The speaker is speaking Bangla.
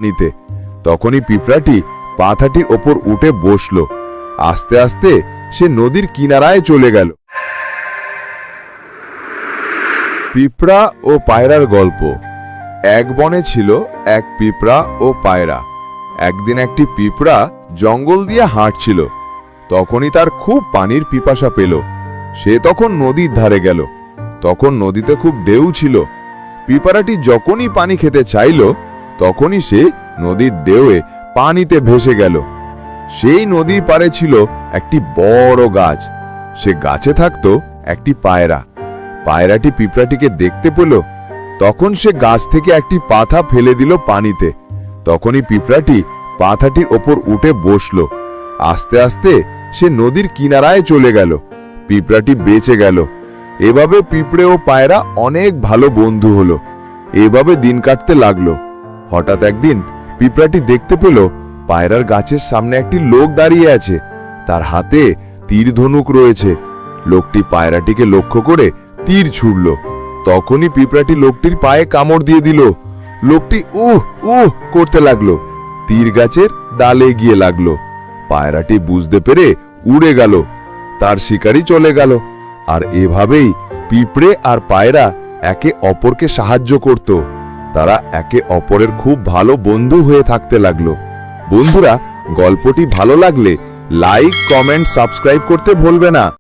নিতে। তখনই পিঁপড়াটি পাথাটির ওপর উঠে বসল। আস্তে আস্তে সে নদীর কিনারায় চলে গেল। পিঁপড়া ও পায়রার গল্প। এক বনে ছিল এক পিঁপড়া ও পায়রা। একদিন একটি পিঁপড়া জঙ্গল দিয়ে হাঁটছিল। তখনই তার খুব পানির পিপাসা পেল। সে তখন নদীর ধারে গেল। তখন নদীতে খুব ঢেউ ছিল। পিঁপড়াটি যখনই পানি খেতে চাইল, তখনই সে নদীর ঢেউয়ে পানিতে ভেসে গেল। সেই নদীর পাড়ে ছিল একটি বড় গাছ। সে গাছে থাকতো একটি পায়রা। পায়রাটি পিঁপড়াটিকে দেখতে পেল। তখন সে গাছ থেকে একটি পাথা ফেলে দিল পানিতে। তখনই পিঁপড়াটি পাথাটির ওপর উঠে বসল। আস্তে আস্তে সে নদীর কিনারায় চলে গেল। পিঁপড়াটি বেঁচে গেল। এভাবে পিঁপড়ে ও পায়রা অনেক ভালো বন্ধু হলো। এভাবে দিন কাটতে লাগলো। হঠাৎ একদিন পিঁপড়াটি দেখতে পেল পায়রার গাছের সামনে একটি লোক দাঁড়িয়ে আছে। তার হাতে তীর ধনুক রয়েছে। লোকটি পায়রাটিকে লক্ষ্য করে তীর ছুড়ল। তখনই পিঁপড়াটি লোকটির পায়ে কামড় দিয়ে দিল। লোকটি উহ উহ করতে লাগলো। তীর গাছের ডালে গিয়ে লাগলো। পায়রাটি বুঝতে পেরে উড়ে গেল। তার শিকারী চলে গেল। আর এভাবেই পিঁপড়ে আর পায়রা একে অপরকে সাহায্য করত। তারা একে অপরের খুব ভালো বন্ধু হয়ে থাকতে লাগলো। বন্ধুরা, গল্পটি ভালো লাগলে লাইক, কমেন্ট, সাবস্ক্রাইব করতে ভুলবে না।